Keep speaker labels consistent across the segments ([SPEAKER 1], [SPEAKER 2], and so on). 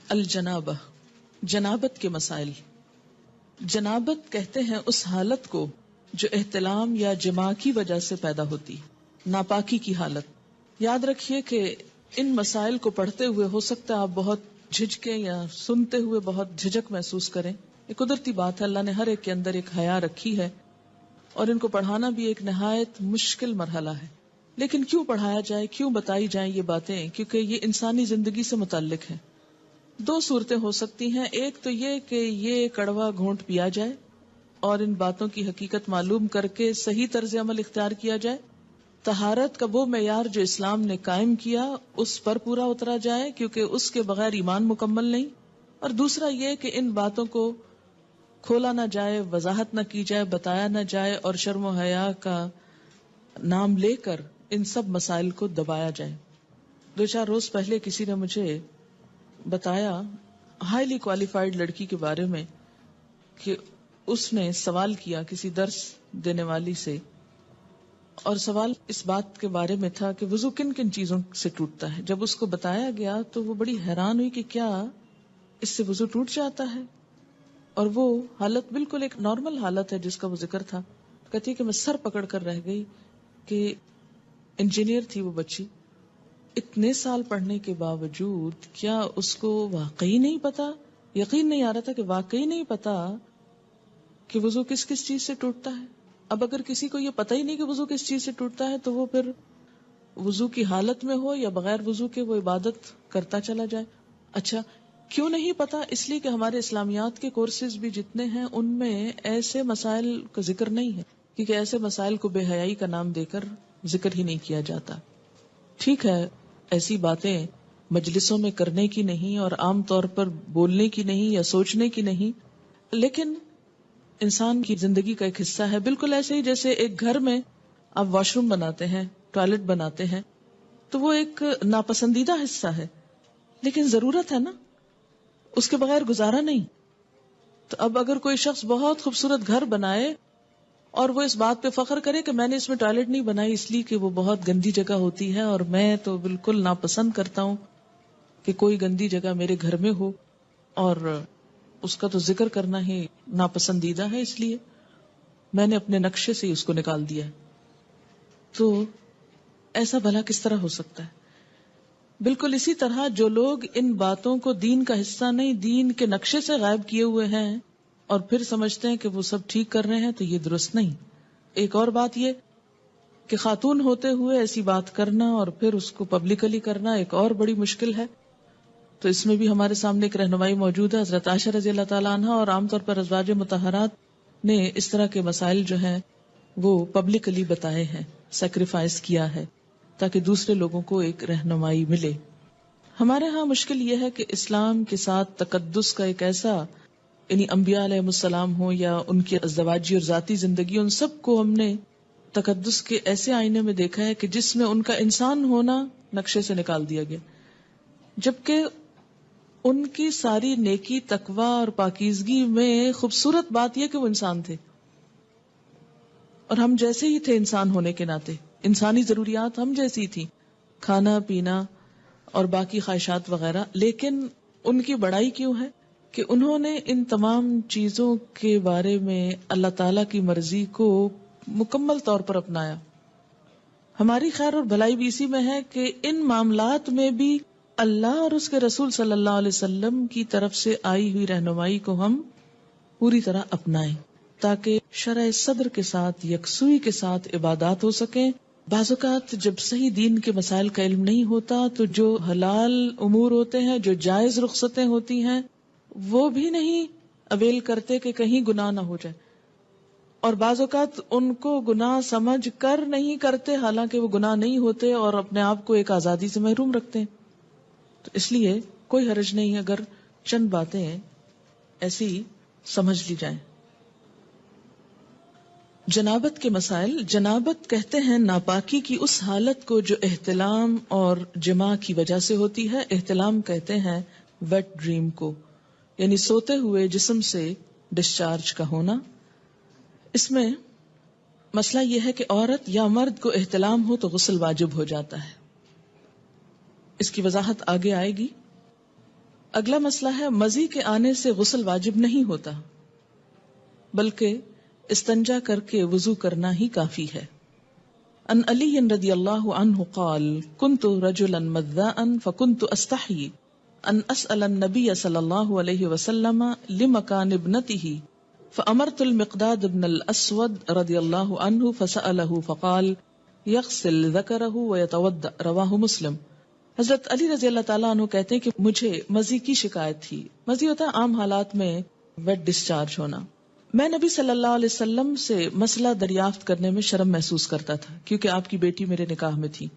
[SPEAKER 1] الجنابہ، جنابت کے مسائل۔ جنابت کہتے ہیں اس حالت کو جو احتلام یا جماع کی وجہ سے پیدا ہوتی، ناپاکی کی حالت۔ یاد رکھیے کہ ان مسائل کو پڑھتے ہوئے ہو سکتا ہے آپ بہت جھجکیں یا سنتے ہوئے بہت جھجک محسوس کریں۔ یہ قدرتی بات ہے، اللہ نے ہر ایک کے اندر ایک حیا رکھی ہے اور ان کو پڑھانا بھی ایک نہایت مشکل مرحلہ ہے۔ لیکن کیوں پڑھایا جائے، کیوں بتائی جائیں یہ باتیں؟ کیونکہ یہ انسانی زندگی سے متعلق ہے۔ دو صورتیں ہو سکتی ہیں، ایک تو یہ کہ یہ کڑوا گھونٹ پیا جائے اور ان باتوں کی حقیقت معلوم کر کے صحیح طرز عمل اختیار کیا جائے، طہارت کا وہ معیار جو اسلام نے قائم کیا اس پر پورا اترا جائے، کیونکہ اس کے بغیر ایمان مکمل نہیں۔ اور دوسرا یہ کہ ان باتوں کو کھولا نہ جائے، وضاحت نہ کی جائے، بتایا نہ جائے اور شرم و حیا کا نام لے کر ان سب مسائل کو دبایا جائے۔ 2-4 روز پہلے کسی نے مجھے بتایا، ہائیلی کوالیفائڈ لڑکی کے بارے میں، کہ اس نے سوال کیا کسی درس دینے والی سے، اور سوال اس بات کے بارے میں تھا کہ وضو کن کن چیزوں سے ٹوٹتا ہے۔ جب اس کو بتایا گیا تو وہ بڑی حیران ہوئی کہ کیا اس سے وضو ٹوٹ جاتا ہے، اور وہ حالت بالکل ایک نارمل حالت ہے جس کا وہ ذکر تھا۔ کہتی ہے کہ میں سر پکڑ کر رہ گئی کہ انجینئر تھی وہ بچی، اتنے سال پڑھنے کے باوجود کیا اس کو واقعی نہیں پتا، یقین نہیں آ رہا تھا کہ واقعی نہیں پتا کہ وضو کس کس چیز سے ٹوٹتا ہے۔ اب اگر کسی کو یہ پتہ ہی نہیں کہ وضو کس چیز سے ٹوٹتا ہے تو وہ پھر وضو کی حالت میں ہو یا بغیر وضو کے وہ عبادت کرتا چلا جائے۔ اچھا، کیوں نہیں پتا؟ اس لیے کہ ہمارے اسلامیات کے کورسز بھی جتنے ہیں ان میں ایسے مسائل کا ذکر نہیں ہے، کیونکہ ایسے مسائل کو بے حیائی کا نام دے کر ذکر ہی نہیں کیا جاتا۔ ٹھیک ہے، ایسی باتیں مجلسوں میں کرنے کی نہیں اور عام طور پر بولنے کی نہیں یا سوچنے کی نہیں، لیکن انسان کی زندگی کا ایک حصہ ہے۔ بالکل ایسے ہی جیسے ایک گھر میں آپ واش روم بناتے ہیں، ٹوائلٹ بناتے ہیں، تو وہ ایک ناپسندیدہ حصہ ہے لیکن ضرورت ہے نا، اس کے بغیر گزارا نہیں۔ تو اب اگر کوئی شخص بہت خوبصورت گھر بنائے اور وہ اس بات پہ فخر کرے کہ میں نے اس میں ٹوائلٹ نہیں بنائی اس لیے کہ وہ بہت گندی جگہ ہوتی ہے اور میں تو بالکل ناپسند کرتا ہوں کہ کوئی گندی جگہ میرے گھر میں ہو، اور اس کا تو ذکر کرنا ہی ناپسندیدہ ہے، اس لیے میں نے اپنے نقشے سے اس کو نکال دیا ہے، تو ایسا بھلا کس طرح ہو سکتا ہے؟ بالکل اسی طرح جو لوگ ان باتوں کو دین کا حصہ نہیں، دین کے نقشے سے غائب کیے ہوئے ہیں اور پھر سمجھتے ہیں کہ وہ سب ٹھیک کر رہے ہیں، تو یہ درست نہیں۔ ایک اور بات یہ کہ خاتون ہوتے ہوئے ایسی بات کرنا اور پھر اس کو پبلکلی کرنا ایک اور بڑی مشکل ہے، تو اس میں بھی ہمارے سامنے ایک رہنمائی موجود ہے۔ حضرت عائشہ رضی اللہ تعالیٰ عنہ اور عام طور پر ازواج مطہرات نے اس طرح کے مسائل جو ہیں وہ پبلکلی بتائے ہیں، سیکریفائس کیا ہے تاکہ دوسرے لوگوں کو ایک رہنمائی ملے۔ ہمارے ہاں مشکل یہ ہے کہ اسلام کے ساتھ تقدس کا ایک ایسا، یعنی انبیاء علیہ السلام ہو یا ان کی ازدواجی اور ذاتی زندگی، ان سب کو ہم نے تقدس کے ایسے آئینے میں دیکھا ہے کہ جس میں ان کا انسان ہونا نقشے سے نکال دیا گیا، جبکہ ان کی ساری نیکی، تقوی اور پاکیزگی میں خوبصورت بات یہ کہ وہ انسان تھے اور ہم جیسے ہی تھے انسان ہونے کے ناطے، انسانی ضروریات ہم جیسی تھی، کھانا پینا اور باقی خواہشات وغیرہ، لیکن ان کی بڑائی کیوں ہے کہ انہوں نے ان تمام چیزوں کے بارے میں اللہ تعالی کی مرضی کو مکمل طور پر اپنایا۔ ہماری خیر اور بھلائی بھی اسی میں ہے کہ ان معاملات میں بھی اللہ اور اس کے رسول صلی اللہ علیہ وسلم کی طرف سے آئی ہوئی رہنمائی کو ہم پوری طرح اپنائیں، تاکہ شرع صدر کے ساتھ، یکسوئی کے ساتھ عبادات ہو سکیں۔ بعض اوقات جب صحیح دین کے مسائل کا علم نہیں ہوتا تو جو حلال امور ہوتے ہیں، جو جائز رخصتیں ہوتی ہیں، وہ بھی نہیں اویل کرتے کہ کہیں گناہ نہ ہو جائے، اور بعض اوقات ان کو گناہ سمجھ کر نہیں کرتے حالانکہ وہ گناہ نہیں ہوتے اور اپنے آپ کو ایک آزادی سے محروم رکھتے ہیں۔ تو اس لیے کوئی حرج نہیں اگر چند باتیں ایسی سمجھ لی جائیں۔ جنابت کے مسائل۔ جنابت کہتے ہیں ناپاکی کی اس حالت کو جو احتلام اور جماع کی وجہ سے ہوتی ہے۔ احتلام کہتے ہیں ویٹ ڈریم کو، یعنی سوتے ہوئے جسم سے ڈسچارج کا ہونا۔ اس میں مسئلہ یہ ہے کہ عورت یا مرد کو احتلام ہو تو غسل واجب ہو جاتا ہے، اس کی وضاحت آگے آئے گی۔ اگلا مسئلہ ہے مزی کے آنے سے غسل واجب نہیں ہوتا بلکہ استنجا کر کے وضو کرنا ہی کافی ہے. ان علی رضی اللہ عنہ قال كنت رجلا مذاء فكنت استحي ان اسأل النبي صلی اللہ علیہ وسلم لمكان ابنته فامرت المقداد بن الاسود رضی اللہ عنہ فسأله فقال يغسل ذکره ويتوضأ رواہ مسلم. حضرت علی رضی اللہ تعالیٰ عنہ کہتے ہیں کہ مجھے مزی کی شکایت تھی. مزی ہوتا ہے عام حالات میں ویٹ ڈسچارج ہونا. میں نبی صلی اللہ علیہ وسلم سے مسئلہ دریافت کرنے میں شرم محسوس کرتا تھا کیونکہ آپ کی بیٹی میرے نکاح میں تھی.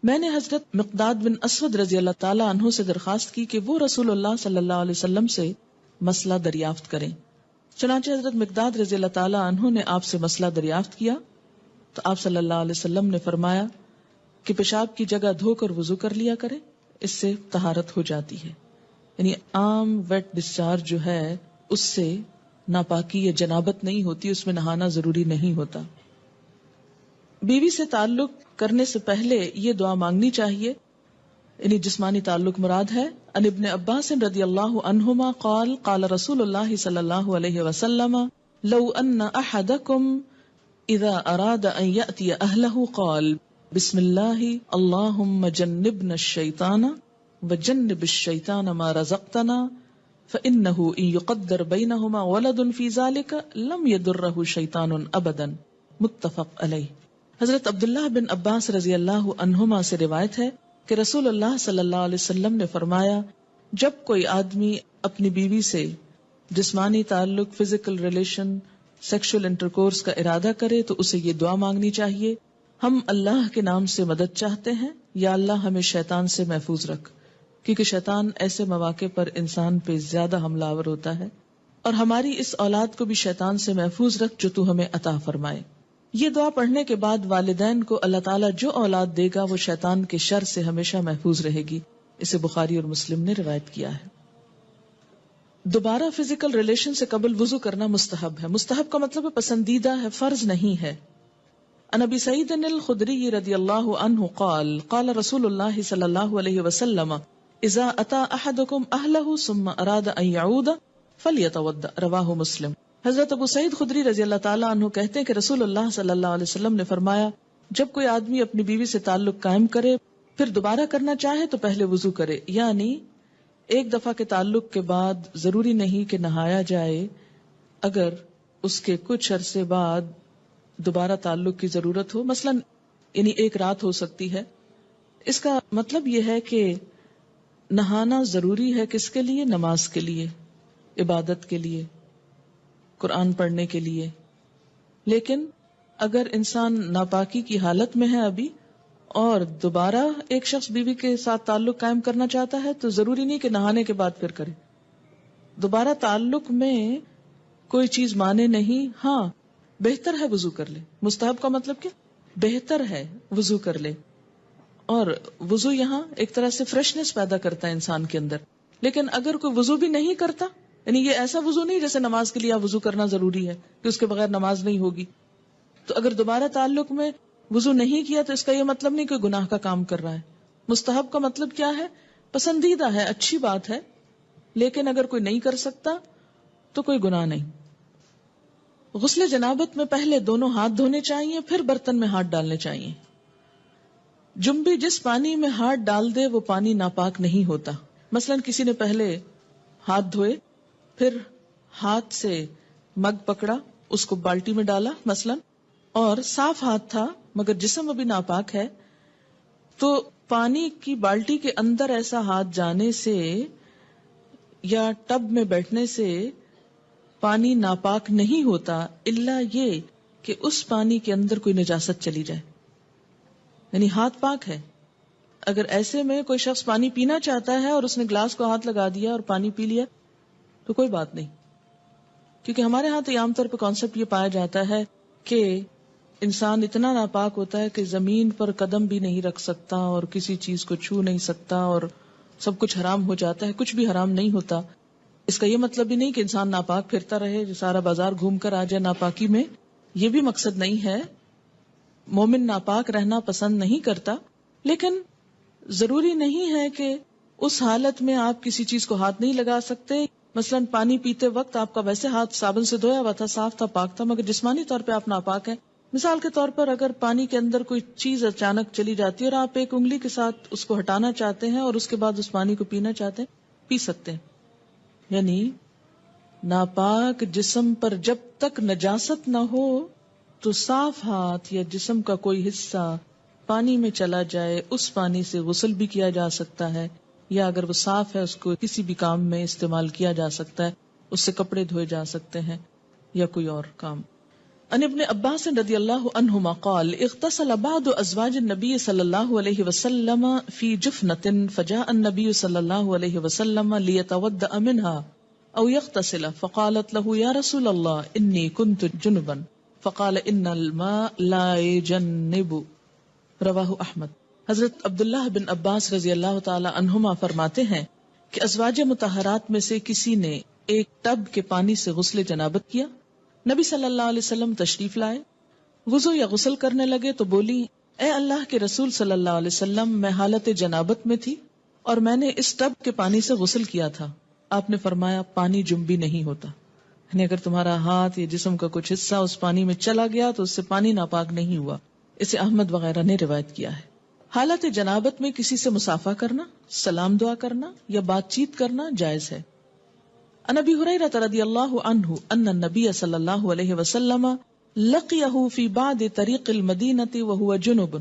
[SPEAKER 1] میں نے حضرت مقداد بن اسود رضی اللہ تعالیٰ عنہ سے درخواست کی کہ وہ رسول اللہ صلی اللہ علیہ وسلم سے مسئلہ دریافت کریں. چنانچہ حضرت مقداد رضی اللہ تعالیٰ عنہ نے آپ سے مسئلہ دریافت کیا تو آپ صلی اللہ علیہ وسلم نے فرمایا کہ پیشاب کی جگہ دھو کر وضو کر لیا کرے، اس سے طہارت ہو جاتی ہے. یعنی عام ویٹ ڈسچارج جو ہے اس سے ناپاکی یا جنابت نہیں ہوتی، اس میں نہانا ضروری نہیں ہوتا. بیوی سے تعلق کرنے سے پہلے یہ دعا مانگنی چاہیے، یعنی جسمانی تعلق مراد ہے. ان ابن عباس رضی اللہ عنہما قال قال رسول اللہ صلی اللہ علیہ وسلم لو ان احدکم اذا اراد ان یأتی اہلہ قال بسم اللہ اللہم جنبنا الشیطان وجنب الشیطان ما رزقتنا فإنه إن يقدر بينهما ولد في ذلك لم يضره شيطان ابدا. متفق علیہ. حضرت عبداللہ بن عباس رضی اللہ عنہما سے روایت ہے کہ رسول اللہ صلی اللہ علیہ وسلم نے فرمایا جب کوئی آدمی اپنی بیوی سے جسمانی تعلق، فزیکل ریلیشن، سیکشل انٹرکورس کا ارادہ کرے تو اسے یہ دعا مانگنی چاہیے: ہم اللہ کے نام سے مدد چاہتے ہیں، یا اللہ ہمیں شیطان سے محفوظ رکھ، کیونکہ شیطان ایسے مواقع پر انسان پہ زیادہ حملہ آور ہوتا ہے، اور ہماری اس اولاد کو بھی شیطان سے محفوظ رکھ جو تو ہمیں عطا فرمائے. یہ دعا پڑھنے کے بعد والدین کو اللہ تعالیٰ جو اولاد دے گا وہ شیطان کے شر سے ہمیشہ محفوظ رہے گی. اسے بخاری اور مسلم نے روایت کیا ہے. دوبارہ فزیکل ریلیشن سے قبل وضو کرنا مستحب ہے. مستحب کا مطلب ہے پسندیدہ ہے، فرض نہیں ہے. عن ابی سعید الخدری رضی اللہ عنہ قال قال رسول اللہ صلی اللہ علیہ وسلم اذا اتى احدکم اہلہ ثم اراد ان یعود فلیتوضأ رواہ مسلم. حضرت ابو سعید خدری رضی اللہ تعالیٰ عنہ کہتے ہیں کہ رسول اللہ صلی اللہ علیہ وسلم نے فرمایا جب کوئی آدمی اپنی بیوی سے تعلق قائم کرے پھر دوبارہ کرنا چاہے تو پہلے وضو کرے. یعنی ایک دفعہ کے تعلق کے بعد ضروری نہیں کہ نہایا جائے، اگر اس کے کچھ عرصے بعد دوبارہ تعلق کی ضرورت ہو، مثلا یعنی ایک رات ہو سکتی ہے. اس کا مطلب یہ ہے کہ نہانا ضروری ہے کس کے لیے؟ نماز کے لیے، عبادت کے لیے، قرآن پڑھنے کے لیے. لیکن اگر انسان ناپاکی کی حالت میں ہے ابھی اور دوبارہ ایک شخص بیوی کے ساتھ تعلق قائم کرنا چاہتا ہے تو ضروری نہیں کہ نہانے کے بعد پھر کرے. دوبارہ تعلق میں کوئی چیز مانے نہیں، ہاں بہتر ہے وضو کر لے. مستحب کا مطلب کیا؟ بہتر ہے وضو کر لے. اور وضو یہاں ایک طرح سے فریشنس پیدا کرتا ہے انسان کے اندر. لیکن اگر کوئی وضو بھی نہیں کرتا، یعنی یہ ایسا وضو نہیں جیسے نماز کے لیے وضو کرنا ضروری ہے کہ اس کے بغیر نماز نہیں ہوگی، تو اگر دوبارہ تعلق میں وضو نہیں کیا تو اس کا یہ مطلب نہیں کہ گناہ کا کام کر رہا ہے. مستحب کا مطلب کیا ہے؟ پسندیدہ ہے، اچھی بات ہے. لیکن اگر کوئی نہیں کر سکتا تو کوئی گناہ نہیں. غسل جنابت میں پہلے دونوں ہاتھ دھونے چاہیے، پھر برتن میں ہاتھ ڈالنے چاہیے. جنبی جس پانی میں ہاتھ ڈال دے وہ پانی ناپاک نہیں ہوتا. مثلا کسی نے پہلے ہاتھ دھوئے، پھر ہاتھ سے مگ پکڑا، اس کو بالٹی میں ڈالا مثلا، اور صاف ہاتھ تھا مگر جسم ابھی ناپاک ہے، تو پانی کی بالٹی کے اندر ایسا ہاتھ جانے سے یا ٹب میں بیٹھنے سے پانی ناپاک نہیں ہوتا، الا یہ کہ اس پانی کے اندر کوئی نجاست چلی جائے. یعنی ہاتھ پاک ہے. اگر ایسے میں کوئی شخص پانی پینا چاہتا ہے اور اس نے گلاس کو ہاتھ لگا دیا اور پانی پی لیا تو کوئی بات نہیں، کیونکہ ہمارے ہاں تو عام طور پہ کانسیپٹ یہ پایا جاتا ہے کہ انسان اتنا ناپاک ہوتا ہے کہ زمین پر قدم بھی نہیں رکھ سکتا اور کسی چیز کو چھو نہیں سکتا اور سب کچھ حرام ہو جاتا ہے. کچھ بھی حرام نہیں ہوتا. اس کا یہ مطلب بھی نہیں کہ انسان ناپاک پھرتا رہے، جو سارا بازار گھوم کر آ جائے ناپاکی میں، یہ بھی مقصد نہیں ہے. مومن ناپاک رہنا پسند نہیں کرتا، لیکن ضروری نہیں ہے کہ اس حالت میں آپ کسی چیز کو ہاتھ نہیں لگا سکتے. مثلاً پانی پیتے وقت آپ کا ویسے ہاتھ صابن سے دھویا ہوا تھا، صاف تھا، پاک تھا، مگر جسمانی طور پہ آپ ناپاک ہیں. مثال کے طور پر اگر پانی کے اندر کوئی چیز اچانک چلی جاتی ہے اور آپ ایک انگلی کے ساتھ اس کو ہٹانا چاہتے ہیں اور اس کے بعد اس پانی کو پینا چاہتے ہیں، پی سکتے ہیں. یعنی ناپاک جسم پر جب تک نجاست نہ ہو تو صاف ہاتھ یا جسم کا کوئی حصہ پانی میں چلا جائے، اس پانی سے غسل بھی کیا جا سکتا ہے، یا اگر وہ صاف ہے اس کو کسی بھی کام میں استعمال کیا جا سکتا ہے، اس سے کپڑے دھوئے جا سکتے ہیں یا کوئی اور کام. ان ابن عباس رضی اللہ عنہما قال اغتسل بعض ازواج النبی صلی اللہ علیہ وسلم فی جفنۃ فجاء النبی صلی اللہ علیہ وسلم لیتودأ منها او یغتسل فقالت له یا رسول اللہ انی کنت جنبا فقال ان الماء لا يجنب. رواہ احمد. حضرت عبداللہ بن عباس رضی اللہ تعالی عنہما فرماتے ہیں کہ ازواج مطہرات میں سے کسی نے ایک ٹب کے پانی سے غسل جنابت کیا. نبی صلی اللہ علیہ وسلم تشریف لائے، وضو یا غسل کرنے لگے تو بولی، اے اللہ کے رسول صلی اللہ علیہ وسلم، میں حالت جنابت میں تھی اور میں نے اس ٹب کے پانی سے غسل کیا تھا. آپ نے فرمایا پانی جنبی نہیں ہوتا، یعنی اگر تمہارا ہاتھ یا جسم کا کچھ حصہ اس پانی میں چلا گیا تو اس سے پانی ناپاک نہیں ہوا. اسے احمد وغیرہ نے روایت کیا ہے. حالت جنابت میں کسی سے مصافحہ کرنا، سلام دعا کرنا یا بات چیت کرنا جائز ہے. عن ابی ہریرہ رضی اللہ عنہ ان النبی صلی اللہ علیہ وسلم لقیہ فی بعض طریق المدینہ وهو جنب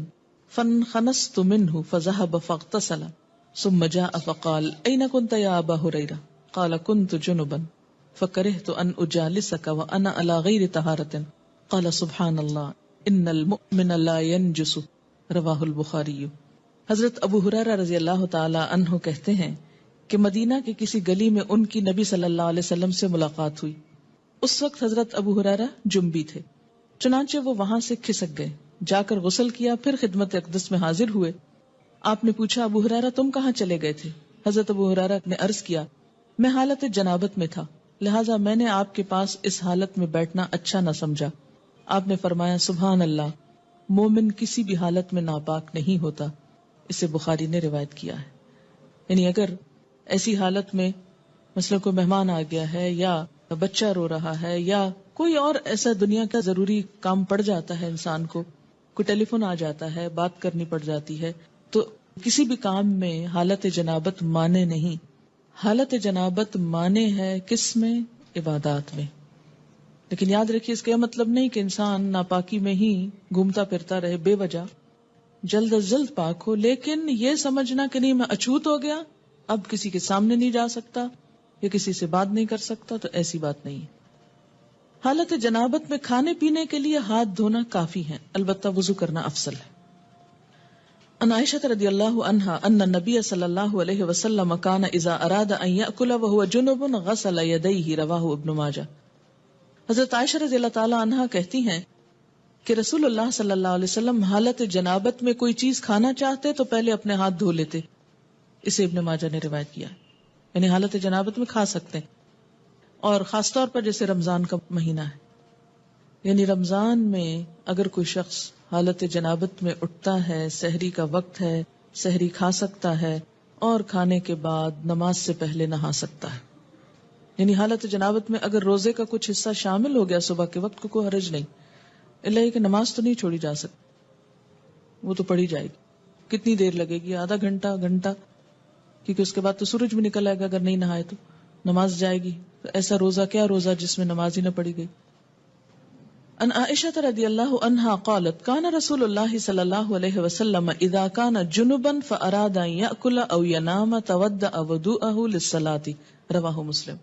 [SPEAKER 1] فانخنست منه فذهب فاغتسل ثم جاء فقال این كنت یا ابا ہریرہ قال كنت جنبا فکرہت ان اجالسک وانا علی غیر طہارۃ قال سبحان اللہ ان المؤمن لا ينجس. رواہ البخاری. حضرت ابو ہریرہ رضی اللہ تعالی عنہ کہتے ہیں کہ مدینہ کے کسی گلی میں ان کی نبی صلی اللہ علیہ وسلم سے ملاقات ہوئی. اس وقت حضرت ابو ہریرہ جنبی تھے، چنانچہ وہ وہاں سے کھسک گئے، جا کر غسل کیا، پھر خدمت اقدس میں حاضر ہوئے. آپ نے پوچھا، ابو ہریرہ تم کہاں چلے گئے تھے؟ حضرت ابو ہریرہ نے عرض کیا، میں حالت جنابت میں تھا، لہٰذا میں نے آپ کے پاس اس حالت میں بیٹھنا اچھا نہ سمجھا. آپ نے فرمایا سبحان اللہ، مومن کسی بھی حالت میں ناپاک نہیں ہوتا. اسے بخاری نے روایت کیا ہے. یعنی اگر ایسی حالت میں مثلا کوئی مہمان آ گیا ہے یا بچہ رو رہا ہے یا کوئی اور ایسا دنیا کا ضروری کام پڑ جاتا ہے، انسان کو کوئی ٹیلی فون آ جاتا ہے، بات کرنی پڑ جاتی ہے، تو کسی بھی کام میں حالت جنابت مانے نہیں. حالت جنابت مانے ہے کس میں؟ عبادات میں. لیکن یاد رکھیے اس کا یہ مطلب نہیں کہ انسان ناپاکی میں ہی گھومتا پھرتا رہے بے وجہ، جلد از جلد پاک ہو، لیکن یہ سمجھنا کہ نہیں میں اچھوت ہو گیا، اب کسی کے سامنے نہیں جا سکتا یا کسی سے بات نہیں کر سکتا، تو ایسی بات نہیں ہے. حالت جنابت میں کھانے پینے کے لیے ہاتھ دھونا کافی ہے، البتہ وضو کرنا افضل ہے. عن عائشہ رضی اللہ عنہا ان النبی صلی اللہ علیہ وسلم کان اذا اراد ان یأکل وهو جنب غسل یدیہ. رواہ ابن ماجہ. حضرت عائشہ رضی اللہ تعالی عنہا کہتی ہیں کہ رسول اللہ صلی اللہ علیہ وسلم حالت جنابت میں کوئی چیز کھانا چاہتے تو پہلے اپنے ہاتھ دھو لیتے. اسے ابن ماجہ نے روایت کیا، یعنی حالت جنابت میں کھا سکتے ہیں. اور خاص طور پر جیسے رمضان کا مہینہ ہے، یعنی رمضان میں اگر کوئی شخص حالت جنابت میں اٹھتا ہے، سحری کا وقت ہے، سحری کھا سکتا ہے اور کھانے کے بعد نماز سے پہلے نہا سکتا ہے. یعنی حالت جنابت میں اگر روزے کا کچھ حصہ شامل ہو گیا صبح کے وقت کو کوئی حرج نہیں، اللہ کہ نماز تو نہیں چھوڑی جا سکتی، وہ تو پڑھی جائے گی. کتنی دیر لگے گی؟ آدھا گھنٹہ، گھنٹہ، کیونکہ اس کے بعد تو سورج بھی نکل آئے گا اگر نہیں نہائے تو نماز جائے گی. تو ایسا روزہ کیا روزہ جس میں نماز ہی نہ پڑھی گئی. ان عائشہ رضی اللہ عنہا قالت کان رسول اللہ صلی اللہ علیہ وسلم اذا کان جنبا فاراد ان یاکل او ینام تودع وضوءه للصلاة. رواہ مسلم.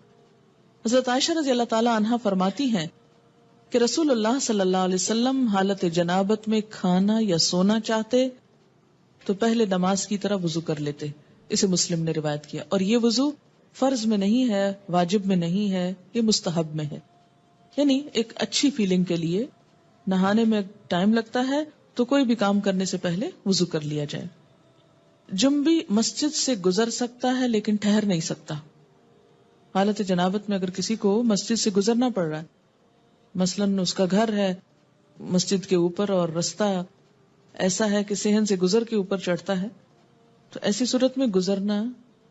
[SPEAKER 1] حضرت عائشہ رضی اللہ تعالی عنہا فرماتی ہیں کہ رسول اللہ صلی اللہ علیہ وسلم حالت جنابت میں کھانا یا سونا چاہتے تو پہلے نماز کی طرح وضو کر لیتے. اسے مسلم نے روایت کیا. اور یہ وضو فرض میں نہیں ہے، واجب میں نہیں ہے، یہ مستحب میں ہے. یعنی ایک اچھی فیلنگ کے لیے نہانے میں ٹائم لگتا ہے تو کوئی بھی کام کرنے سے پہلے وضو کر لیا جائے. جنبی مسجد سے گزر سکتا ہے لیکن ٹھہر نہیں سکتا. حالت جنابت میں اگر کسی کو مسجد سے گزرنا پڑ رہا ہے، مثلاً اس کا گھر ہے مسجد کے اوپر اور رستہ ایسا ہے کہ صحن سے گزر کے اوپر چڑھتا ہے، تو ایسی صورت میں گزرنا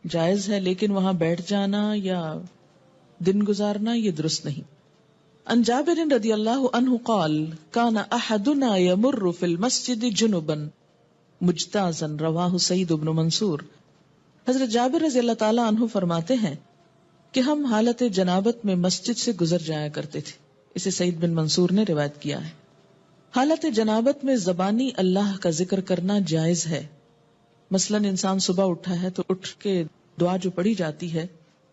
[SPEAKER 1] جائز ہے، لیکن وہاں بیٹھ جانا یا دن گزارنا یہ درست نہیں. عن جابر رضی اللہ عنہ قال کان احدنا یمر فی المسجد جنبا مجتازا رواہ سعید بن منصور. حضرت جابر رضی اللہ تعالی عنہ فرماتے ہیں کہ ہم حالت جنابت میں مسجد سے گزر جایا کرتے تھے. اسے سعید بن منصور نے روایت کیا ہے. حالت جنابت میں زبانی اللہ کا ذکر کرنا جائز ہے. مثلاً انسان صبح اٹھا ہے تو اٹھ کے دعا جو پڑھی جاتی ہے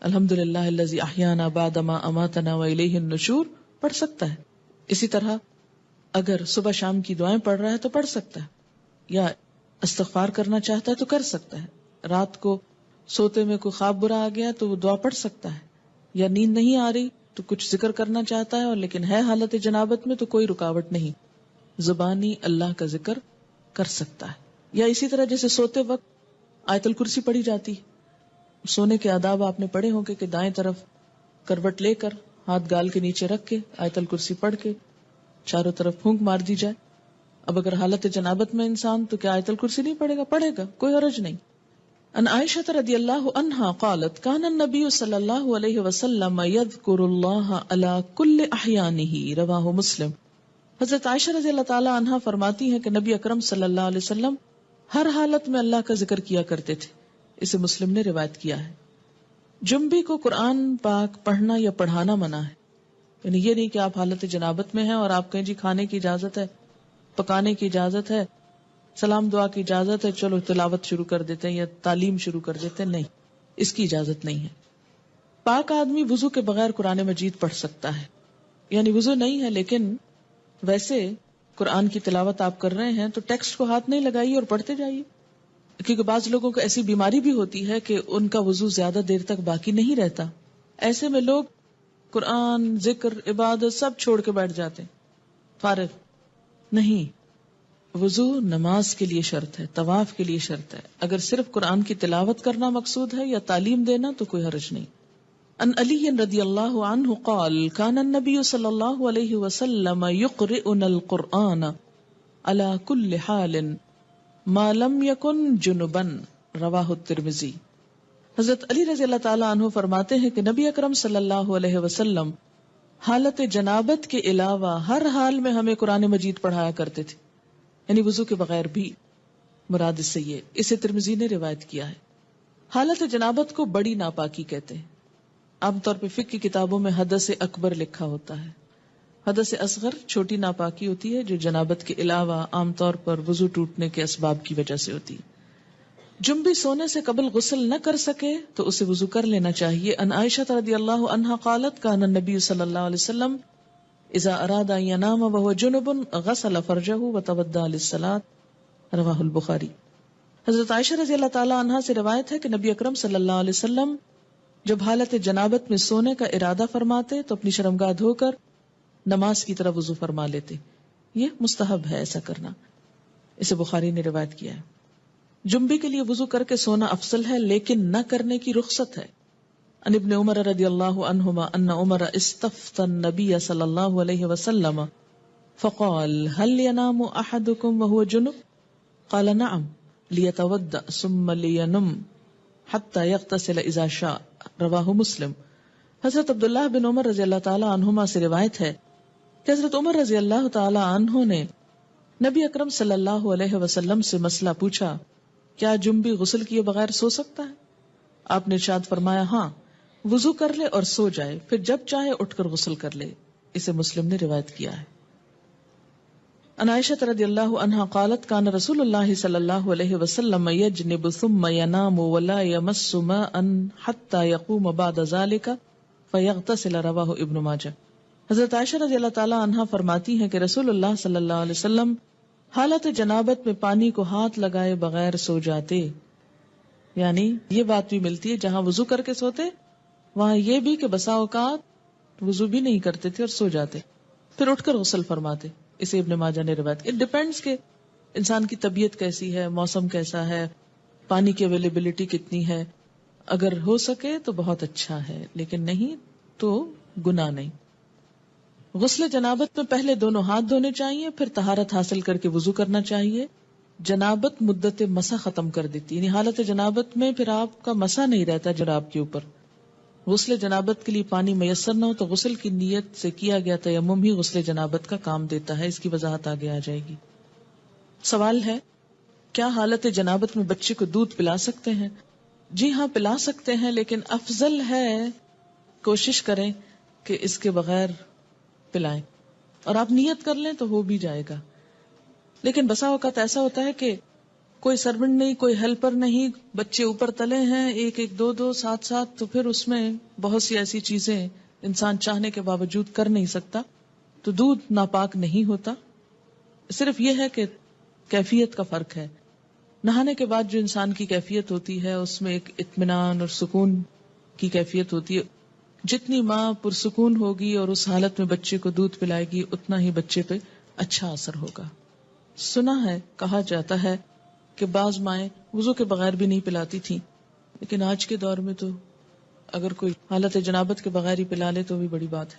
[SPEAKER 1] الحمدللہ الذی احیانا بعد ما اماتنا والیہ النشور پڑھ سکتا ہے. اسی طرح اگر صبح شام کی دعائیں پڑھ رہا ہے تو پڑھ سکتا ہے، یا استغفار کرنا چاہتا ہے تو کر سکتا ہے. رات کو سوتے میں کوئی خواب برا آ گیا تو وہ دعا پڑھ سکتا ہے، یا نیند نہیں آ رہی تو کچھ ذکر کرنا چاہتا ہے اور لیکن ہے حالت جنابت میں تو کوئی رکاوٹ نہیں، زبانی اللہ کا ذکر کر سکتا ہے. یا اسی طرح جیسے سوتے وقت آیت الکرسی پڑھی جاتی. سونے کے آداب آپ نے پڑھے ہوں گے کہ دائیں طرف کروٹ لے کر ہاتھ گال کے نیچے رکھ کے آیت الکرسی پڑھ کے چاروں طرف پھونک مار دی جائے. اب اگر حالت جنابت میں انسان تو کیا آیت الکرسی نہیں پڑھے گا؟ پڑھے گا، کوئی حرج نہیں. ان عائشہ رضی اللہ عنہا قالت کان النبی صلی اللہ علیہ وسلم یذکر اللہ علی کل احیانہ رواہ مسلم. حضرت عائشہ رضی اللہ تعالی عنہا فرماتی ہیں کہ نبی اکرم صلی اللہ علیہ وسلم ہر حالت میں اللہ کا ذکر کیا کرتے تھے. اسے مسلم نے روایت کیا ہے. جنبی کو قرآن پاک پڑھنا یا پڑھانا منع ہے. یعنی یہ نہیں کہ آپ حالت جنابت میں ہیں اور آپ کہیں جی کھانے کی اجازت ہے، پکانے کی اجازت ہے، سلام دعا کی اجازت ہے، چلو تلاوت شروع کر دیتے ہیں یا تعلیم شروع کر دیتے ہیں. نہیں، اس کی اجازت نہیں ہے. پاک آدمی وضو کے بغیر قرآن مجید پڑھ سکتا ہے. یعنی وضو نہیں ہے لیکن ویسے قرآن کی تلاوت آپ کر رہے ہیں تو ٹیکسٹ کو ہاتھ نہیں لگائیے اور پڑھتے جائیے. کیونکہ بعض لوگوں کو ایسی بیماری بھی ہوتی ہے کہ ان کا وضو زیادہ دیر تک باقی نہیں رہتا. ایسے میں لوگ قرآن، ذکر، عبادت سب چھوڑ کے بیٹھ جاتے ہیں فارغ. نہیں، وضو نماز کے لیے شرط ہے، طواف کے لیے شرط ہے. اگر صرف قرآن کی تلاوت کرنا مقصود ہے یا تعلیم دینا تو کوئی حرج نہیں. ان علی رضی اللہ عنہ قال کان النبی صلی اللہ علیہ وسلم یقرئنا القرآن علی کل حال ما لم یکن جنبا رواہ الترمذی. حضرت علی رضی اللہ تعالی عنہ فرماتے ہیں کہ نبی اکرم صلی اللہ علیہ وسلم حالت جنابت کے علاوہ ہر حال میں ہمیں قرآن مجید پڑھایا کرتے تھے. یعنی وضو کے بغیر بھی مراد اس سے یہ. اسے ترمذی نے روایت کیا ہے. حالت جنابت کو بڑی ناپاکی کہتے ہیں. عام طور پہ فقہ کی کتابوں میں حدث اکبر لکھا ہوتا ہے. حدث اصغر چھوٹی ناپاکی ہوتی ہے جو جنابت کے علاوہ عام طور پر وضو ٹوٹنے کے اسباب کی وجہ سے ہوتی ہے. جنبی سونے سے قبل غسل نہ کر سکے تو اسے وضو کر لینا چاہیے. ان عائشہ رضی اللہ عنہا قالت کان النبی صلی اللہ علیہ وسلم اذا اراد ان ينام وهو جنب غسل فرجه وتوضا للصلاة رواہ البخاری. حضرت عائشہ رضی اللہ تعالی عنہا سے روایت ہے کہ نبی اکرم صلی اللہ علیہ وسلم جب حالت جنابت میں سونے کا ارادہ فرماتے تو اپنی شرمگاہ دھو کر نماز کی طرف وضو فرما لیتے. یہ مستحب ہے ایسا کرنا. اسے بخاری نے روایت کیا ہے. جنبی کے لیے وضو کر کے سونا افضل ہے لیکن نہ کرنے کی رخصت ہے. ان ابن عمر رضی اللہ عنہما ان عمر استفتى النبی صلی اللہ علیہ وسلم فقال هل ينام احدكم وهو جنب قال نعم ليتوضأ ثم لينم حتى يغتسل اذا شاء رواہ مسلم. حضرت عبداللہ بن عمر رضی اللہ تعالی عنہما سے روایت ہے کہ حضرت عمر رضی اللہ تعالی عنہ نے نبی اکرم صلی اللہ علیہ وسلم سے مسئلہ پوچھا کیا جنبی غسل کیے بغیر سو سکتا ہے؟ آپ نے ارشاد فرمایا ہاں، وضو کر لے اور سو جائے، پھر جب چاہے اٹھ کر غسل کر لے. اسے مسلم نے روایت کیا ہے. ان عائشہ رضی اللہ عنہا قالت کان رسول اللہ صلی اللہ علیہ وسلم یجنب ثم ینام ولا یمس ماء حتى یقوم بعد ذلك فیغتسل رواہ ابن ماجہ. حضرت عائشہ رضی اللہ تعالی عنہا فرماتی ہیں کہ رسول اللہ صلی اللہ علیہ وسلم حالت جنابت میں پانی کو ہاتھ لگائے بغیر سو جاتے. یعنی یہ بات بھی ملتی ہے جہاں وضو کر کے سوتے وہاں یہ بھی کہ بسا اوقات وضو بھی نہیں کرتے تھے اور سو جاتے پھر اٹھ کر غسل فرماتے. اسے ابن ماجہ نے روایت. اٹ ڈیپینڈس کہ انسان کی طبیعت کیسی ہے، موسم کیسا ہے، پانی کی اویلیبلٹی کتنی ہے. اگر ہو سکے تو بہت اچھا ہے لیکن نہیں تو گناہ نہیں. غسل جنابت میں پہلے دونوں ہاتھ دھونے چاہیے، پھر طہارت حاصل کر کے وضو کرنا چاہیے. جنابت مدت مسا ختم کر دیتی، یعنی حالت جنابت میں پھر آپ کا مسا نہیں رہتا جناب کے اوپر. غسل جنابت کے لیے پانی میسر نہ ہو تو غسل کی نیت سے کیا گیا تیمم ہی غسل جنابت کا کام دیتا ہے. اس کی وضاحت آگے آ جائے گی. سوال ہے، کیا حالت جنابت میں بچے کو دودھ پلا سکتے ہیں؟ جی ہاں، پلا سکتے ہیں، لیکن افضل ہے کوشش کریں کہ اس کے بغیر پلائیں، اور آپ نیت کر لیں تو ہو بھی جائے گا. لیکن بسا اوقات ایسا ہوتا ہے کہ کوئی سرونٹ نہیں، کوئی ہیلپر نہیں، بچے اوپر تلے ہیں، ایک ایک دو دو ساتھ ساتھ، تو پھر اس میں بہت سی ایسی چیزیں انسان چاہنے کے باوجود کر نہیں سکتا. تو دودھ ناپاک نہیں ہوتا، صرف یہ ہے کہ کیفیت کا فرق ہے. نہانے کے بعد جو انسان کی کیفیت ہوتی ہے اس میں ایک اطمینان اور سکون کی کیفیت ہوتی ہے. جتنی ماں پرسکون ہوگی اور اس حالت میں بچے کو دودھ پلائے گی اتنا ہی بچے پہ اچھا اثر ہوگا. سنا ہے، کہا جاتا ہے کہ بعض مائیں وضو کے بغیر بھی نہیں پلاتی تھیں، لیکن آج کے دور میں تو اگر کوئی حالت جنابت کے بغیر ہی پلا لے تو بھی بڑی بات ہے.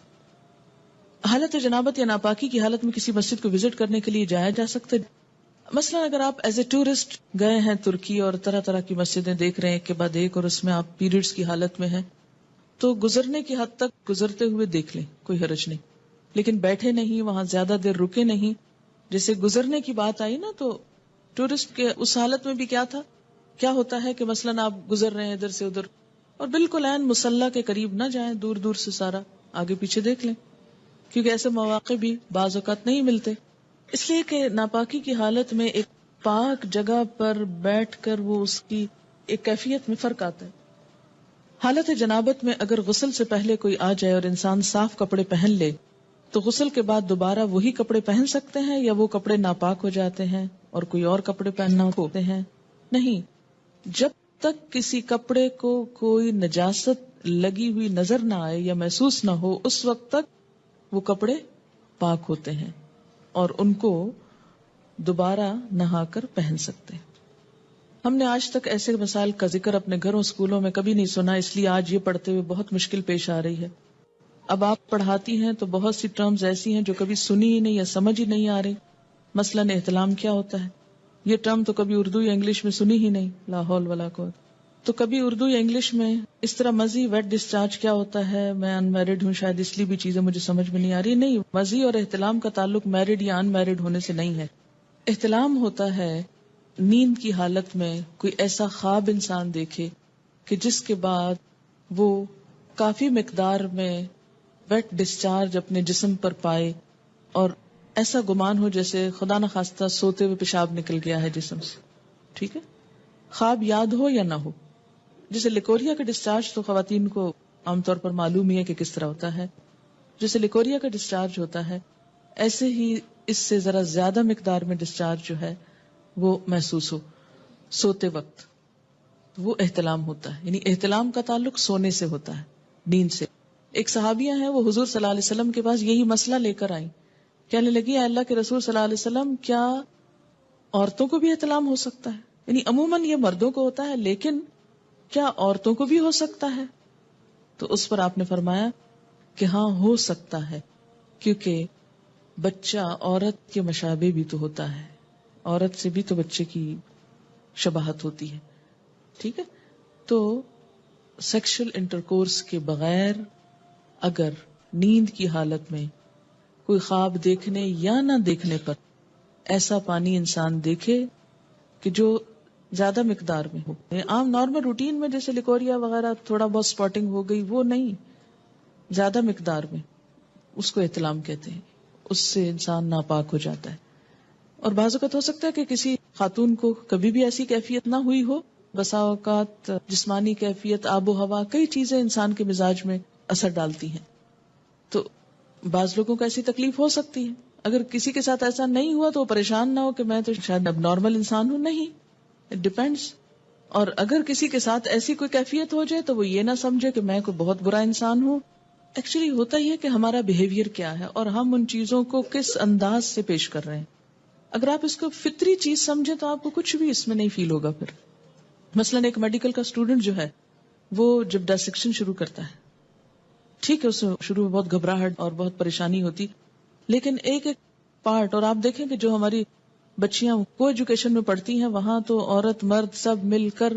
[SPEAKER 1] حالت جنابت یا ناپاکی کی حالت میں کسی مسجد کو وزٹ کرنے کے لیے جایا جا سکتا ہے. مثلا اگر آپ ایز اے ٹورسٹ گئے ہیں ترکی اور طرح طرح کی مسجدیں دیکھ رہے ہیں ایک کے بعد ایک، اور اس میں آپ پیریڈز کی حالت میں ہیں، تو گزرنے کی حد تک گزرتے ہوئے دیکھ لیں، کوئی حرج نہیں. لیکن بیٹھے نہیں، وہاں زیادہ دیر رکے نہیں. جیسے گزرنے کی بات آئی نا، تو ٹورسٹ کے اس حالت میں بھی کیا ہوتا ہے کہ مثلاً آپ گزر رہے ہیں ادھر سے ادھر، اور بالکل عین مصلی کے قریب نہ جائیں، دور دور سے سارا آگے پیچھے دیکھ لیں، کیونکہ ایسے مواقع بھی بعض اوقات نہیں ملتے. اس لیے کہ ناپاکی کی حالت میں ایک پاک جگہ پر بیٹھ کر وہ اس کی ایک کیفیت میں فرق آتا ہے. حالت جنابت میں اگر غسل سے پہلے کوئی آ جائے اور انسان صاف کپڑے پہن لے تو غسل کے بعد دوبارہ وہی کپڑے پہن سکتے ہیں، یا وہ کپڑے ناپاک ہو جاتے ہیں اور کوئی اور کپڑے پہننا ہوتے ہیں؟ نہیں، جب تک کسی کپڑے کو کوئی نجاست لگی ہوئی نظر نہ آئے یا محسوس نہ ہو اس وقت تک وہ کپڑے پاک ہوتے ہیں اور ان کو دوبارہ نہا کر پہن سکتے ہیں. ہم نے آج تک ایسے مسائل کا ذکر اپنے گھروں اسکولوں میں کبھی نہیں سنا، اس لیے آج یہ پڑھتے ہوئے بہت مشکل پیش آ رہی ہے. اب آپ پڑھاتی ہیں تو بہت سی ٹرمز ایسی ہیں جو کبھی سنی ہی نہیں یا سمجھ ہی نہیں آ رہی. مثلاً احتلام کیا ہوتا ہے؟ یہ ٹرم تو کبھی اردو یا انگلش میں سنی ہی نہیں، لا حول ولا قوت. تو کبھی اردو یا انگلش میں اس طرح مزی ویٹ ڈسچارج کیا ہوتا ہے؟ میں ان میرڈ ہوں، شاید اس لیے بھی چیزیں مجھے سمجھ میں نہیں آ رہی. نہیں، مزی اور احتلام کا تعلق میرڈ یا ان میرڈ ہونے سے نہیں ہے. احتلام ہوتا ہے نیند کی حالت میں کوئی ایسا خواب انسان دیکھے کہ جس کے بعد وہ کافی مقدار میں ویٹ ڈسچارج اپنے جسم پر پائے، اور ایسا گمان ہو جیسے خدا نہ خواستہ سوتے ہوئے پیشاب نکل گیا ہے جسم سے. ٹھیک ہے، خواب یاد ہو یا نہ ہو. جیسے لیکوریا کا ڈسچارج تو خواتین کو عام طور پر معلوم ہی ہے کہ کس طرح ہوتا ہے. جیسے لیکوریا کا ڈسچارج ہوتا ہے ایسے ہی اس سے ذرا زیادہ مقدار میں ڈسچارج جو ہے وہ محسوس ہو سوتے وقت، وہ احتلام ہوتا ہے. یعنی احتلام کا تعلق سونے سے ہوتا ہے، نیند سے. ایک صحابیہ ہیں، وہ حضور صلی اللہ علیہ وسلم کے پاس یہی مسئلہ لے کر آئیں. کہنے لگی، اے اللہ کے رسول صلی اللہ علیہ وسلم، کیا عورتوں کو بھی احتلام ہو سکتا ہے؟ یعنی عموماً یہ مردوں کو ہوتا ہے، لیکن کیا عورتوں کو بھی ہو سکتا ہے؟ تو اس پر آپ نے فرمایا کہ ہاں ہو سکتا ہے، کیونکہ بچہ عورت کے مشابہ بھی تو ہوتا ہے، عورت سے بھی تو بچے کی شباہت ہوتی ہے. ٹھیک ہے، تو سیکشل انٹرکورس کے بغیر اگر نیند کی حالت میں کوئی خواب دیکھنے یا نہ دیکھنے پر ایسا پانی انسان دیکھے کہ جو زیادہ مقدار میں ہو، عام نارمل روٹین میں جیسے لیکوریا وغیرہ تھوڑا بہت سپاٹنگ ہو گئی، وہ نہیں، زیادہ مقدار میں، اس کو احتلام کہتے ہیں. اس سے انسان ناپاک ہو جاتا ہے. اور بعض اوقات ہو سکتا ہے کہ کسی خاتون کو کبھی بھی ایسی کیفیت نہ ہوئی ہو. بسا اوقات جسمانی کیفیت، آب و ہوا، کئی چیزیں انسان کے مزاج میں اثر ڈالتی ہیں. تو بعض لوگوں کو ایسی تکلیف ہو سکتی ہے. اگر کسی کے ساتھ ایسا نہیں ہوا تو وہ پریشان نہ ہو کہ میں تو شاید اب نارمل انسان ہوں. نہیں، اٹ ڈیپینڈس. اور اگر کسی کے ساتھ ایسی کوئی کیفیت ہو جائے تو وہ یہ نہ سمجھے کہ میں کوئی بہت برا انسان ہوں. ایکچولی ہوتا یہ کہ ہمارا بیہیویئر کیا ہے اور ہم ان چیزوں کو کس انداز سے پیش کر رہے ہیں. اگر آپ اس کو فطری چیز سمجھیں تو آپ کو کچھ بھی اس میں نہیں فیل ہوگا. پھر مثلاً ایک میڈیکل کا اسٹوڈنٹ جو ہے وہ جب ڈسیکشن شروع کرتا ہے، ٹھیک ہے، اس میں شروع میں بہت گھبراہٹ اور بہت پریشانی ہوتی، لیکن ایک ایک پارٹ، اور آپ دیکھیں کہ جو ہماری بچیاں کو ایجوکیشن میں پڑھتی ہیں وہاں تو عورت مرد سب مل کر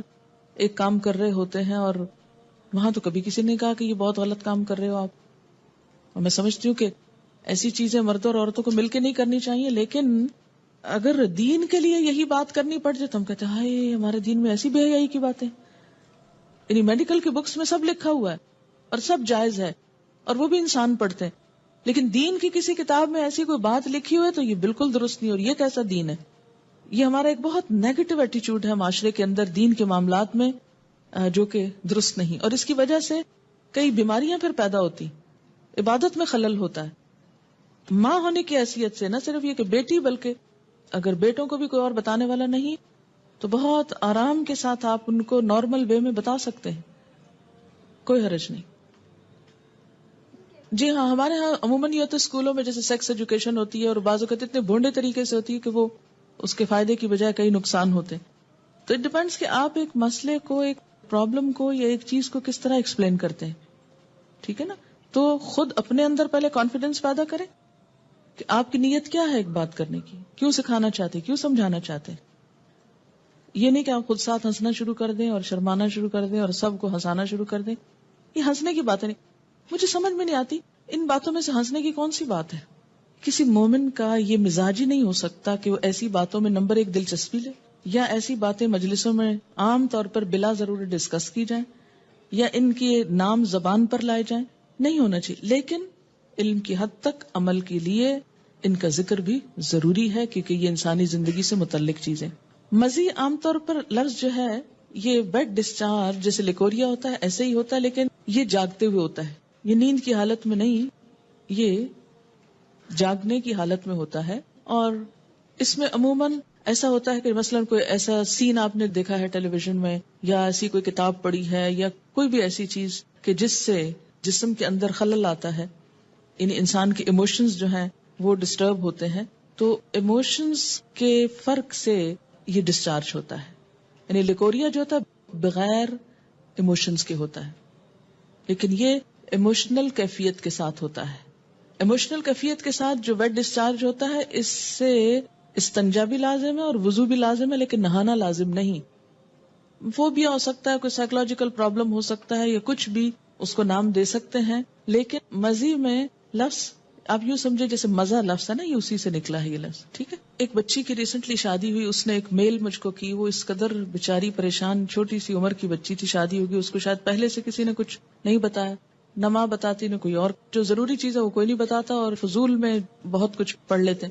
[SPEAKER 1] ایک کام کر رہے ہوتے ہیں، اور وہاں تو کبھی کسی نے کہا کہ یہ بہت غلط کام کر رہے ہو آپ. اور میں سمجھتی ہوں کہ ایسی چیزیں مردوں اور عورتوں کو مل کے نہیں کرنی چاہیے، لیکن اگر دین کے لیے یہی بات کرنی پڑ جائے تو ہم کہتے ہیں ہائے ہمارے دین میں ایسی بے حیائی کی باتیں. یعنی میڈیکل کی بکس میں سب لکھا ہوا ہے اور سب جائز ہے اور وہ بھی انسان پڑھتے ہیں، لیکن دین کی کسی کتاب میں ایسی کوئی بات لکھی ہوئی ہے تو یہ بالکل درست نہیں. اور یہ کیسا دین ہے؟ یہ ہمارا ایک بہت نیگیٹو ایٹیچیوڈ ہے معاشرے کے اندر دین کے معاملات میں، جو کہ درست نہیں. اور اس کی وجہ سے کئی بیماریاں پھر پیدا ہوتی، عبادت میں خلل ہوتا ہے. ماں ہونے کی حیثیت سے نہ صرف یہ کہ بیٹی، بلکہ اگر بیٹوں کو بھی کوئی اور بتانے والا نہیں تو بہت آرام کے ساتھ آپ ان کو نارمل وے میں بتا سکتے ہیں، کوئی حرج نہیں. جی ہاں، ہمارے ہاں عموماً یہ ہوتا ہے اسکولوں میں جیسے سیکس ایجوکیشن ہوتی ہے اور بعض اوقات اتنے بھونڈے طریقے سے ہوتی ہے کہ وہ اس کے فائدے کی بجائے کئی نقصان ہوتے ہیں. تو اٹ ڈیپینڈس کہ آپ ایک مسئلے کو، ایک پرابلم کو یا ایک چیز کو کس طرح ایکسپلین کرتے ہیں. ٹھیک ہے نا؟ تو خود اپنے اندر پہلے کانفیڈینس پیدا کریں کہ آپ کی نیت کیا ہے ایک بات کرنے کی، کیوں سکھانا چاہتے، کیوں سمجھانا چاہتے. یہ نہیں کہ آپ خود ساتھ ہنسنا شروع کر دیں اور شرمانا شروع کر دیں اور سب کو ہنسانا شروع کر دیں. یہ ہنسنے کی باتیں نہیں، مجھے سمجھ میں نہیں آتی ان باتوں میں سے ہنسنے کی کون سی بات ہے. کسی مومن کا یہ مزاج ہی نہیں ہو سکتا کہ وہ ایسی باتوں میں نمبر ایک دلچسپی لے، یا ایسی باتیں مجلسوں میں عام طور پر بلا ضروری ڈسکس کی جائیں یا ان کے نام زبان پر لائے جائیں. نہیں ہونا چاہیے. لیکن علم کی حد تک عمل کے لیے ان کا ذکر بھی ضروری ہے کیونکہ یہ انسانی زندگی سے متعلق چیزیں. مزی عام طور پر لفظ جو ہے یہ ویٹ ڈسچارج جیسے لیکوریا ہوتا ہے ایسے ہی ہوتا ہے، لیکن یہ جاگتے ہوئے ہوتا ہے، یہ نیند کی حالت میں نہیں، یہ جاگنے کی حالت میں ہوتا ہے. اور اس میں عموماً ایسا ہوتا ہے کہ مثلاً کوئی ایسا سین آپ نے دیکھا ہے ٹیلی ویژن میں، یا ایسی کوئی کتاب پڑھی ہے، یا کوئی بھی ایسی چیز کہ جس سے جسم کے اندر خلل آتا ہے، یعنی انسان کے ایموشنز جو ہیں وہ ڈسٹرب ہوتے ہیں. تو ایموشنز کے فرق سے یہ ڈسچارج ہوتا ہے. یعنی لیکوریا جو ہوتا ہے بغیر ایموشنز کے ہوتا ہے، لیکن یہ ایموشنل کیفیت کے ساتھ ہوتا ہے. ایموشنل کیفیت کے ساتھ جو ویٹ ڈسچارج ہوتا ہے اس سے استنجا بھی لازم ہے اور وضو بھی لازم ہے، لیکن نہانا لازم نہیں. وہ بھی ہو سکتا ہے کوئی سائیکولوجیکل پرابلم ہو سکتا ہے یا کچھ بھی اس کو نام دے سکتے ہیں، لیکن مزی میں لفظ آپ یوں سمجھے جیسے مزہ لفظ ہے نا، یہ اسی سے نکلا ہے یہ لفظ. ٹھیک ہے. ایک بچی کی ریسنٹلی شادی ہوئی، اس نے ایک میل مجھ کو کی، وہ اس قدر بیچاری پریشان، چھوٹی سی عمر کی بچی تھی، شادی ہوگی، اس کو شاید پہلے سے کسی نے کچھ نہیں بتایا، نہ ماں بتاتی نہ کوئی اور، جو ضروری چیز ہے وہ کوئی نہیں بتاتا اور فضول میں بہت کچھ پڑھ لیتے.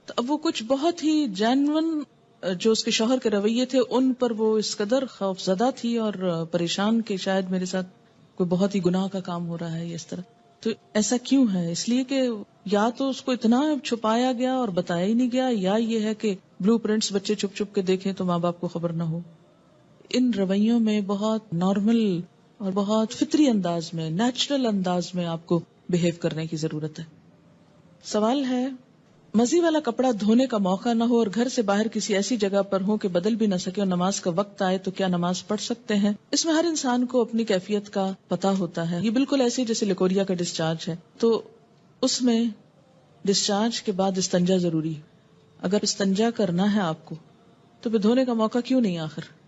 [SPEAKER 1] تو اب وہ کچھ بہت ہی جینون جو اس کے شوہر کے رویے تھے ان پر وہ اس قدر خوف زدہ تھی اور پریشان کہ شاید میرے ساتھ کوئی بہت ہی گناہ کا کام ہو رہا ہے اس طرح. تو ایسا کیوں ہے؟ اس لیے کہ یا تو اس کو اتنا چھپایا گیا اور بتایا ہی نہیں گیا، یا یہ ہے کہ بلو پرنٹس بچے چھپ چھپ کے دیکھیں تو ماں باپ کو خبر نہ ہو. ان رویوں میں بہت نارمل اور بہت فطری انداز میں، نیچرل انداز میں آپ کو بہیو کرنے کی ضرورت ہے. سوال ہے، مزی والا کپڑا دھونے کا موقع نہ ہو اور گھر سے باہر کسی ایسی جگہ پر ہو کہ بدل بھی نہ سکے اور نماز کا وقت آئے تو کیا نماز پڑھ سکتے ہیں؟ اس میں ہر انسان کو اپنی کیفیت کا پتہ ہوتا ہے. یہ بالکل ایسے جیسے لیکوریا کا ڈسچارج ہے، تو اس میں ڈسچارج کے بعد استنجا ضروری ہے. اگر استنجا کرنا ہے آپ کو تو پھر دھونے کا موقع کیوں نہیں آخر؟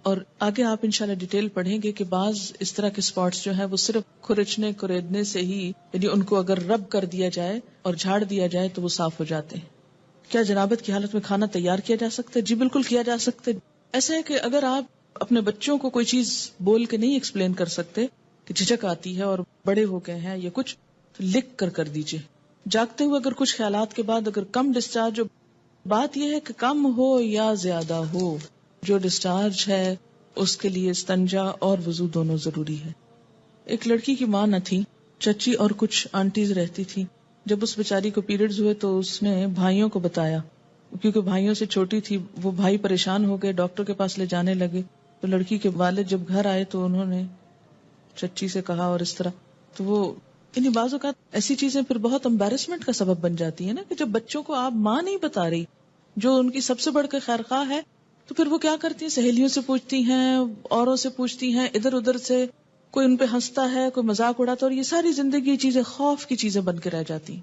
[SPEAKER 1] اور آگے آپ انشاءاللہ ڈیٹیل پڑھیں گے کہ بعض اس طرح کے سپاٹس جو ہیں وہ صرف کھرچنے کریدنے سے ہی، یعنی ان کو اگر رب کر دیا جائے اور جھاڑ دیا جائے تو وہ صاف ہو جاتے ہیں. کیا جنابت کی حالت میں کھانا تیار کیا جا سکتا ہے؟ جی بالکل کیا جا سکتا ہے. ایسا ہے کہ اگر آپ اپنے بچوں کو کوئی چیز بول کے نہیں ایکسپلین کر سکتے کہ جھجک آتی ہے اور بڑے ہو گئے ہیں یا کچھ، تو لکھ کر دیجئے. جاگتے ہوئے اگر کچھ خیالات کے بعد اگر کم ڈسچارج، بات یہ ہے کہ کم ہو یا زیادہ ہو، جو ڈسچارج ہے اس کے لیے استنجا اور وضو دونوں ضروری ہے. ایک لڑکی کی ماں نہ تھی، چچی اور کچھ آنٹیز رہتی تھی. جب اس بیچاری کو پیریڈز ہوئے تو اس نے بھائیوں کو بتایا، کیونکہ بھائیوں سے چھوٹی تھی. وہ بھائی پریشان ہو گئے، ڈاکٹر کے پاس لے جانے لگے. تو لڑکی کے والد جب گھر آئے تو انہوں نے چچی سے کہا اور اس طرح. تو وہ انہیں بعض اوقات ایسی چیزیں پھر بہت امبیرسمنٹ کا سبب بن جاتی ہیں نا، کہ جب بچوں کو آپ ماں نہیں بتا رہی جو ان کی سب سے بڑھ کے خیر خواہ ہے، تو پھر وہ کیا کرتی ہیں، سہیلیوں سے پوچھتی ہیں، اوروں سے پوچھتی ہیں، ادھر ادھر سے کوئی ان پہ ہنستا ہے، کوئی مذاق اڑاتا ہے، اور یہ ساری زندگی چیزیں خوف کی چیزیں بن کے رہ جاتی ہیں.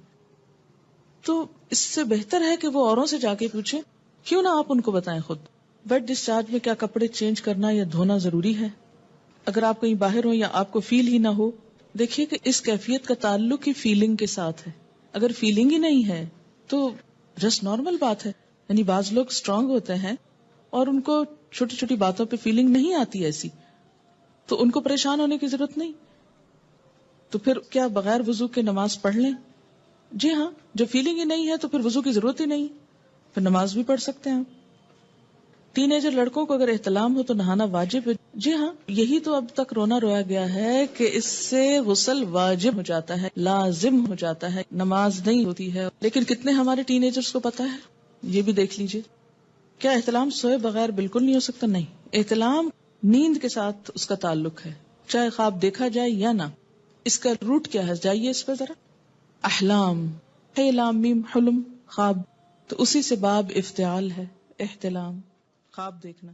[SPEAKER 1] تو اس سے بہتر ہے کہ وہ اوروں سے جا کے پوچھیں، کیوں نہ آپ ان کو بتائیں خود. ویٹ ڈسچارج میں کیا کپڑے چینج کرنا یا دھونا ضروری ہے؟ اگر آپ کہیں باہر ہو یا آپ کو فیل ہی نہ ہو، دیکھیے کہ اس کیفیت کا تعلق ہی فیلنگ کے ساتھ ہے. اگر فیلنگ ہی نہیں ہے تو جسٹ نارمل بات ہے. یعنی بعض لوگ اسٹرانگ ہوتے ہیں اور ان کو چھوٹی چھوٹی باتوں پہ فیلنگ نہیں آتی ایسی، تو ان کو پریشان ہونے کی ضرورت نہیں. تو پھر کیا بغیر وضو کے نماز پڑھ لیں؟ جی ہاں، جو فیلنگ ہی نہیں ہے تو پھر وضو کی ضرورت ہی نہیں، پھر نماز بھی پڑھ سکتے ہیں. ٹین ایجر لڑکوں کو اگر احتلام ہو تو نہانا واجب ہے. جی ہاں، یہی تو اب تک رونا رویا گیا ہے کہ اس سے غسل واجب ہو جاتا ہے، لازم ہو جاتا ہے، نماز نہیں ہوتی ہے. لیکن کتنے ہمارے ٹین ایجرز کو پتا ہے؟ یہ بھی دیکھ لیجئے. کیا احتلام سوئے بغیر بالکل نہیں ہو سکتا؟ نہیں، احتلام نیند کے ساتھ اس کا تعلق ہے، چاہے خواب دیکھا جائے یا نہ. اس کا روٹ کیا ہے؟ جائیے اس پہ ذرا. احلام، ہے لام میم حلم، خواب. تو اسی سے باب افتعال ہے، احتلام، خواب دیکھنا.